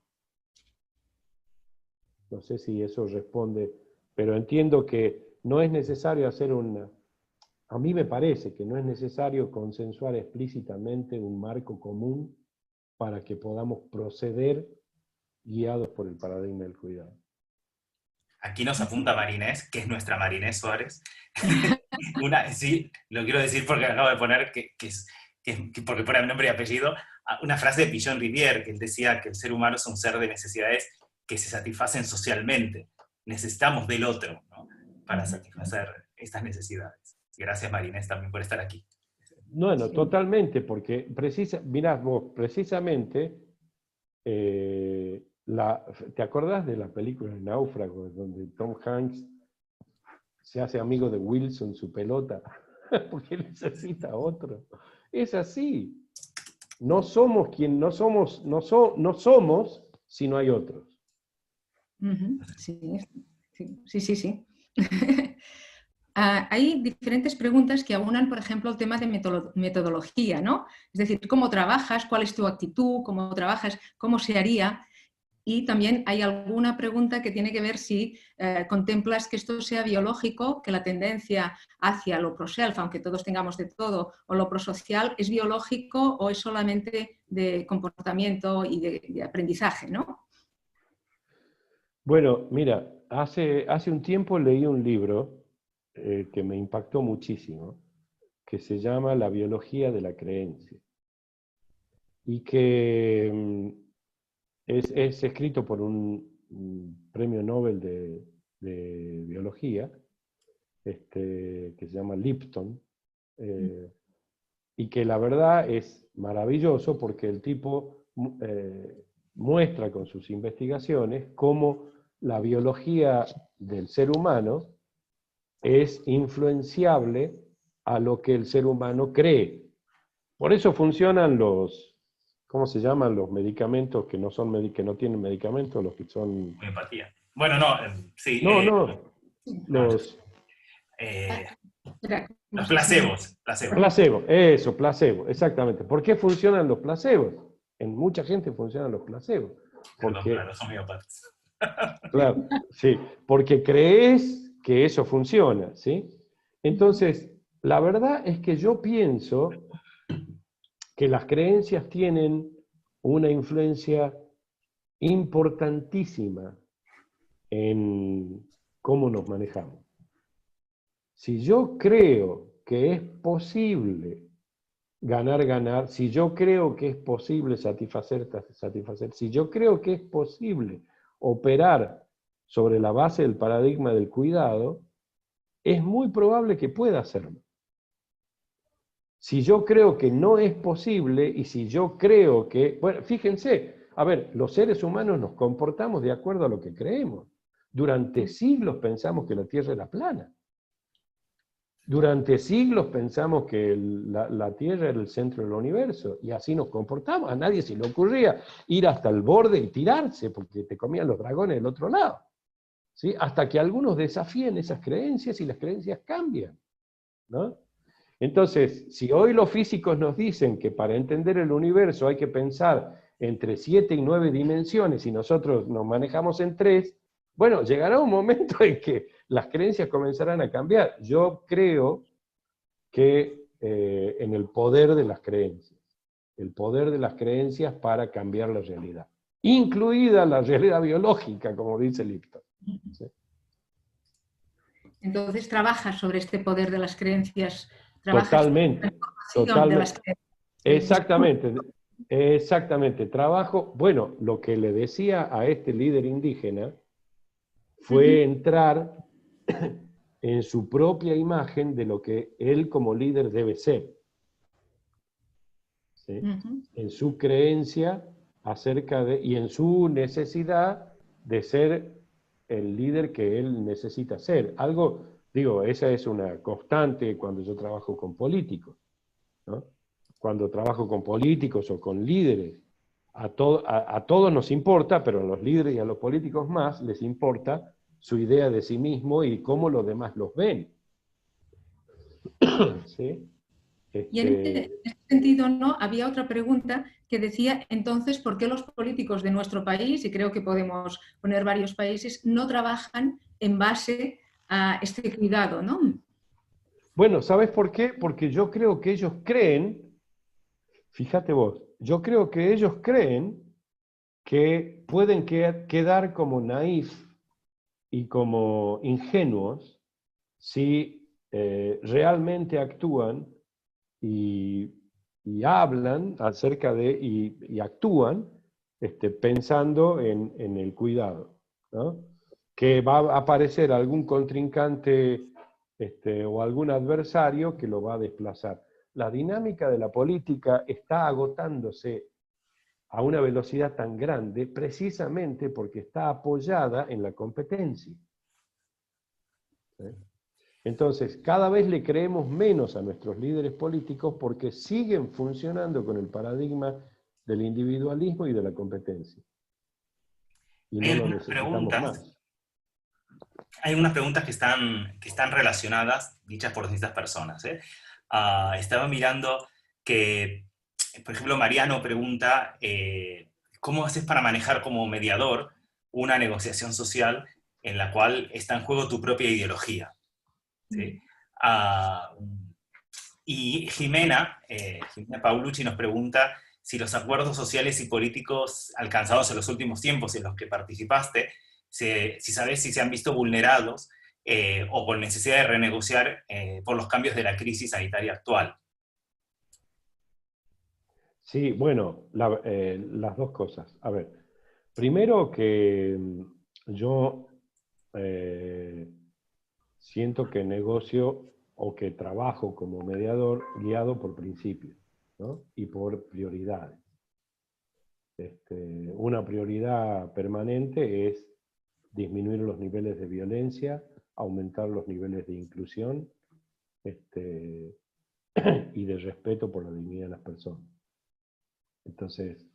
No sé si eso responde, pero entiendo que no es necesario a mí me parece que no es necesario consensuar explícitamente un marco común para que podamos proceder guiados por el paradigma del cuidado. Aquí nos apunta Marinés, que es nuestra Marinés Suárez. Sí, lo quiero decir porque acabo de poner porque pone nombre y apellido, una frase de Pichon Rivière, que él decía que el ser humano es un ser de necesidades que se satisfacen socialmente. Necesitamos del otro, ¿no?, para satisfacer estas necesidades. Gracias Marinés también por estar aquí. Bueno, totalmente, porque mirá vos, precisamente ¿Te acordás de la película de Náufrago, donde Tom Hanks se hace amigo de Wilson, su pelota, porque necesita otro? Es así. No somos quien no somos, no somos si no hay otros. Sí, sí, sí, sí. Hay diferentes preguntas que aunan, por ejemplo, el tema de metodología, ¿no? Es decir, cómo trabajas, cuál es tu actitud, cómo trabajas, cómo se haría. Y también hay alguna pregunta que tiene que ver si contemplas que esto sea biológico, que la tendencia hacia lo pro-self, aunque todos tengamos de todo, o lo pro-social, es biológico o es solamente de comportamiento y de aprendizaje, ¿no? Bueno, mira, hace un tiempo leí un libro que me impactó muchísimo, que se llama La biología de la creencia, y que es escrito por un premio Nobel de biología, que se llama Lipton, y que la verdad es maravilloso porque el tipo muestra con sus investigaciones cómo la biología del ser humano es influenciable a lo que el ser humano cree. Por eso funcionan ¿cómo se llaman los medicamentos que no son que no tienen medicamentos, los que son... Homeopatía. Bueno, no, sí. Los placebos. Placebo, exactamente. ¿Por qué funcionan los placebos? En mucha gente funcionan los placebos. Porque, Perdón, los homeópatas. Claro, sí, porque crees que eso funciona, ¿sí? Entonces, la verdad es que yo pienso que las creencias tienen una influencia importantísima en cómo nos manejamos. Si yo creo que es posible ganar, si yo creo que es posible satisfacer, si yo creo que es posible operar sobre la base del paradigma del cuidado, es muy probable que pueda hacerlo. Si yo creo que no es posible y si yo creo que... Bueno, fíjense, a ver, los seres humanos nos comportamos de acuerdo a lo que creemos. Durante siglos pensamos que la Tierra era plana. Durante siglos pensamos que la Tierra era el centro del universo, y así nos comportamos. A nadie se le ocurría ir hasta el borde y tirarse, porque te comían los dragones del otro lado. ¿Sí? Hasta que algunos desafíen esas creencias y las creencias cambian, ¿no? Entonces, si hoy los físicos nos dicen que para entender el universo hay que pensar entre 7 y 9 dimensiones y nosotros nos manejamos en 3, bueno, llegará un momento en que las creencias comenzarán a cambiar. Yo creo que en el poder de las creencias para cambiar la realidad, incluida la realidad biológica, como dice Lipton. ¿Sí? Entonces trabajas sobre este poder de las creencias. Totalmente. De las creencias. Exactamente. Trabajo, bueno, lo que le decía a este líder indígena fue entrar en su propia imagen de lo que él como líder debe ser. ¿Sí? En su creencia acerca de, y en su necesidad de ser el líder que él necesita ser. Algo, digo, esa es una constante cuando yo trabajo con políticos, ¿no? Cuando trabajo con políticos o con líderes, a todos nos importa, pero a los líderes y a los políticos más les importa su idea de sí mismo y cómo los demás los ven. ¿Sí? Y en este sentido, ¿no? Había otra pregunta que decía, entonces, ¿por qué los políticos de nuestro país, y creo que podemos poner varios países, no trabajan en base a este cuidado, ¿no? Bueno, ¿sabes por qué? Porque yo creo que ellos creen, fíjate vos, yo creo que ellos creen que pueden quedar como naif y como ingenuos si realmente actúan y hablan acerca de, y actúan pensando en el cuidado, ¿no? Que va a aparecer algún contrincante o algún adversario que lo va a desplazar. La dinámica de la política está agotándose a una velocidad tan grande precisamente porque está apoyada en la competencia. ¿Sí? Entonces, cada vez le creemos menos a nuestros líderes políticos porque siguen funcionando con el paradigma del individualismo y de la competencia. Y no lo necesitamos más. Hay unas preguntas que están relacionadas, dichas por distintas personas. Estaba mirando que, por ejemplo, Mariano pregunta, ¿cómo haces para manejar como mediador una negociación social en la cual está en juego tu propia ideología? ¿Sí? Y Jimena Paulucci nos pregunta si los acuerdos sociales y políticos alcanzados en los últimos tiempos en los que participaste, si sabes si se han visto vulnerados o con necesidad de renegociar por los cambios de la crisis sanitaria actual. Sí, bueno, las dos cosas. A ver, primero que yo siento que negocio o que trabajo como mediador guiado por principios, ¿no? Y por prioridades. Una prioridad permanente es disminuir los niveles de violencia, aumentar los niveles de inclusión y de respeto por la dignidad de las personas. Entonces,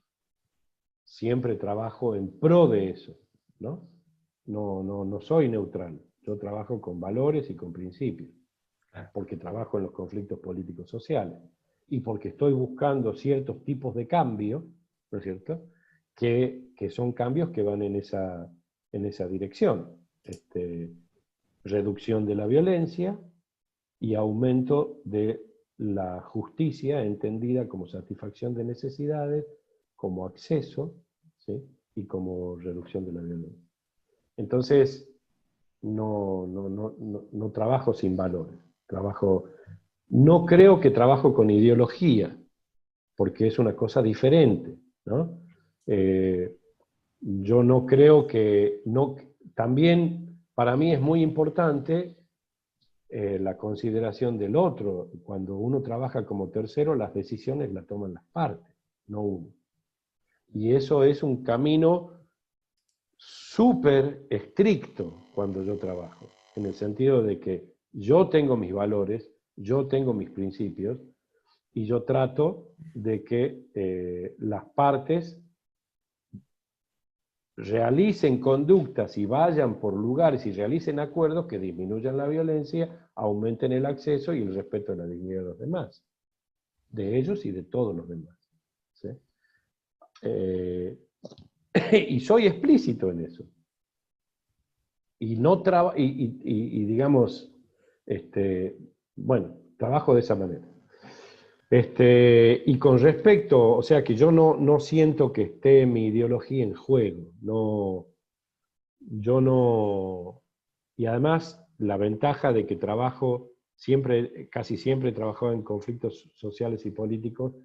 siempre trabajo en pro de eso, ¿no? No soy neutral. Yo trabajo con valores y con principios, porque trabajo en los conflictos políticos sociales, y porque estoy buscando ciertos tipos de cambio, ¿no es cierto?, que son cambios que van en esa dirección. Reducción de la violencia y aumento de la justicia entendida como satisfacción de necesidades, como acceso, ¿sí?, y como reducción de la violencia. Entonces, no trabajo sin valores. No creo que trabajo con ideología, porque es una cosa diferente, ¿no? Yo no creo que... también para mí es muy importante la consideración del otro. Cuando uno trabaja como tercero, las decisiones las toman las partes, no uno. Y eso es un camino súper estricto cuando yo trabajo, en el sentido de que yo tengo mis valores, yo tengo mis principios, y yo trato de que las partes realicen conductas y vayan por lugares y realicen acuerdos que disminuyan la violencia, aumenten el acceso y el respeto de la dignidad de los demás, de ellos y de todos los demás. ¿Sí? Y soy explícito en eso. Y digamos, bueno, trabajo de esa manera. Y con respecto, o sea que yo no siento que esté mi ideología en juego. Y además la ventaja de que casi siempre he trabajado en conflictos sociales y políticos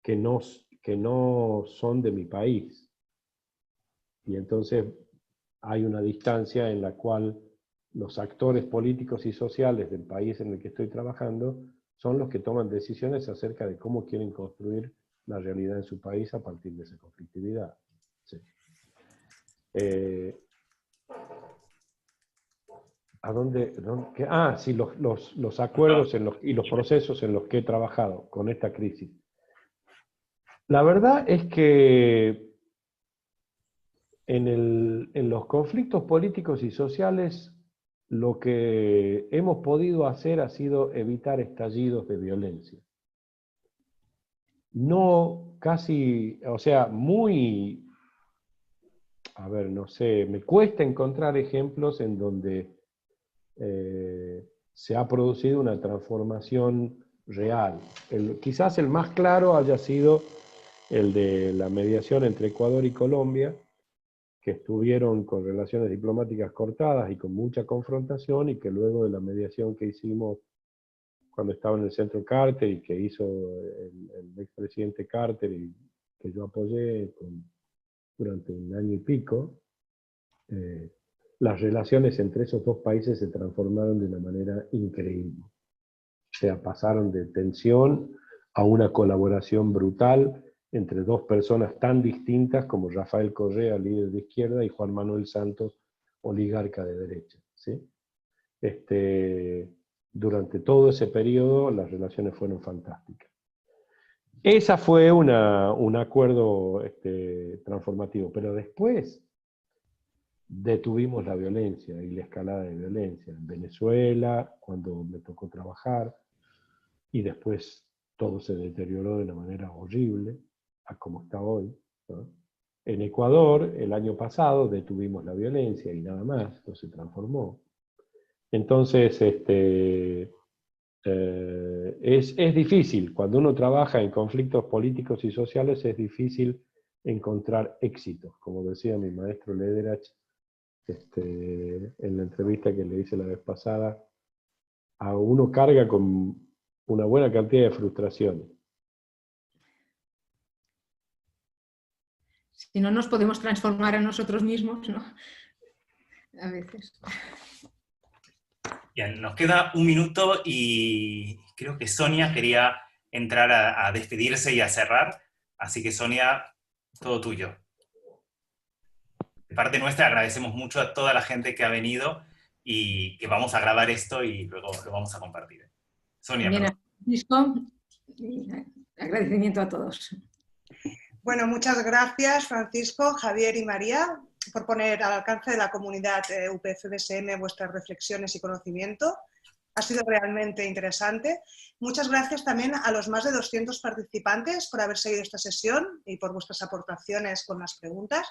que no son de mi país. Y entonces hay una distancia en la cual los actores políticos y sociales del país en el que estoy trabajando son los que toman decisiones acerca de cómo quieren construir la realidad en su país a partir de esa conflictividad. Sí. Sí, los acuerdos y los procesos en los que he trabajado con esta crisis. La verdad es que en los conflictos políticos y sociales lo que hemos podido hacer ha sido evitar estallidos de violencia. No sé, me cuesta encontrar ejemplos en donde se ha producido una transformación real. Quizás el más claro haya sido el de la mediación entre Ecuador y Colombia, que estuvieron con relaciones diplomáticas cortadas y con mucha confrontación, y que luego de la mediación que hicimos cuando estaba en el Centro Carter y que hizo el expresidente Carter y que yo apoyé durante un año y pico, las relaciones entre esos dos países se transformaron de una manera increíble. O sea, pasaron de tensión a una colaboración brutal entre dos personas tan distintas como Rafael Correa, líder de izquierda, y Juan Manuel Santos, oligarca de derecha, ¿sí? Durante todo ese periodo las relaciones fueron fantásticas. Esa fue un acuerdo transformativo, pero después detuvimos la violencia y la escalada de violencia en Venezuela, cuando me tocó trabajar, y después todo se deterioró de una manera horrible, a como está hoy, ¿no? En Ecuador, el año pasado, detuvimos la violencia y nada más, no se transformó. Entonces, es difícil, cuando uno trabaja en conflictos políticos y sociales, es difícil encontrar éxitos, como decía mi maestro Lederach, en la entrevista que le hice la vez pasada, a uno carga con una buena cantidad de frustraciones. Si no nos podemos transformar a nosotros mismos, ¿no? A veces. Bien, nos queda un minuto y creo que Sonia quería entrar a despedirse y a cerrar. Así que Sonia, todo tuyo. De parte nuestra agradecemos mucho a toda la gente que ha venido y que vamos a grabar esto y luego lo vamos a compartir. Sonia, También a Francisco, agradecimiento a todos. Bueno, muchas gracias Francisco, Javier y María por poner al alcance de la comunidad UPF-BSM vuestras reflexiones y conocimiento. Ha sido realmente interesante. Muchas gracias también a los más de 200 participantes por haber seguido esta sesión y por vuestras aportaciones con las preguntas.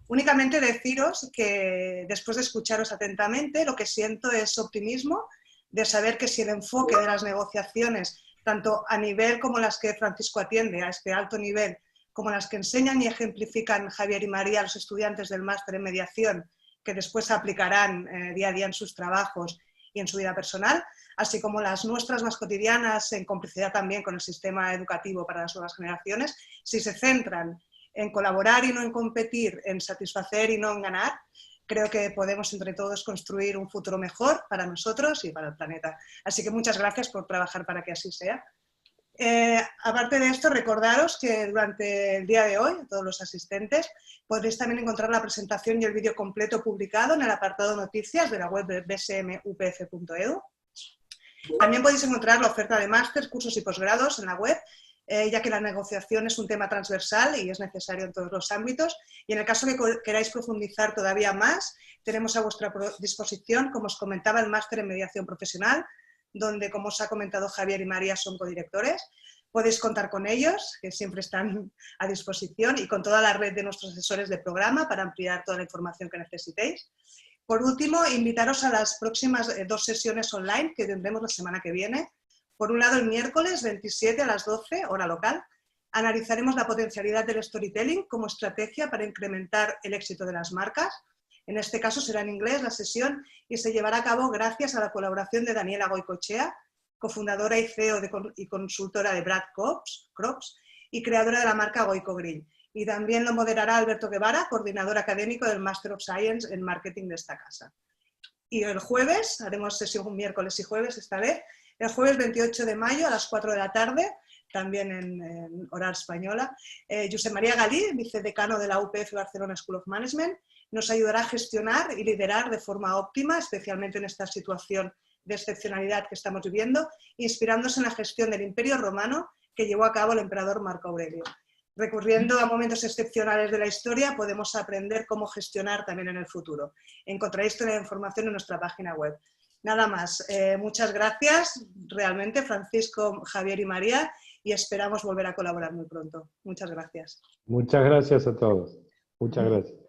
Únicamente deciros que después de escucharos atentamente, lo que siento es optimismo de saber que si el enfoque de las negociaciones, tanto a nivel como las que Francisco atiende, a este alto nivel, como las que enseñan y ejemplifican Javier y María a los estudiantes del máster en mediación, que después aplicarán día a día en sus trabajos y en su vida personal, así como las nuestras más cotidianas, en complicidad también con el sistema educativo para las nuevas generaciones, si se centran en colaborar y no en competir, en satisfacer y no en ganar, creo que podemos entre todos construir un futuro mejor para nosotros y para el planeta. Así que muchas gracias por trabajar para que así sea. Aparte de esto, recordaros que durante el día de hoy, todos los asistentes, podréis también encontrar la presentación y el vídeo completo publicado en el apartado noticias de la web de bsmupf.edu. También podéis encontrar la oferta de máster, cursos y posgrados en la web, ya que la negociación es un tema transversal y es necesario en todos los ámbitos. Y en el caso que queráis profundizar todavía más, tenemos a vuestra disposición, como os comentaba, el máster en mediación profesional, donde, como os ha comentado Javier y María, son codirectores. Podéis contar con ellos, que siempre están a disposición, y con toda la red de nuestros asesores de programa para ampliar toda la información que necesitéis. Por último, invitaros a las próximas 2 sesiones online que tendremos la semana que viene. Por un lado, el miércoles 27 a las 12, hora local, analizaremos la potencialidad del storytelling como estrategia para incrementar el éxito de las marcas. En este caso será en inglés la sesión y se llevará a cabo gracias a la colaboración de Daniela Goicoechea, cofundadora y CEO y consultora de Brad Crops y creadora de la marca Goico Grill. Y también lo moderará Alberto Guevara, coordinador académico del Master of Science en Marketing de esta casa. Y el jueves, haremos sesión miércoles y jueves esta vez, el jueves 28 de mayo a las 4 de la tarde, también en hora española, Josep María Galí, vicedecano de la UPF Barcelona School of Management, nos ayudará a gestionar y liderar de forma óptima, especialmente en esta situación de excepcionalidad que estamos viviendo, inspirándose en la gestión del Imperio Romano que llevó a cabo el emperador Marco Aurelio. Recurriendo a momentos excepcionales de la historia, podemos aprender cómo gestionar también en el futuro. Encontraréis toda la información en nuestra página web. Nada más, muchas gracias realmente Francisco, Javier y María, y esperamos volver a colaborar muy pronto. Muchas gracias. Muchas gracias a todos. Muchas gracias.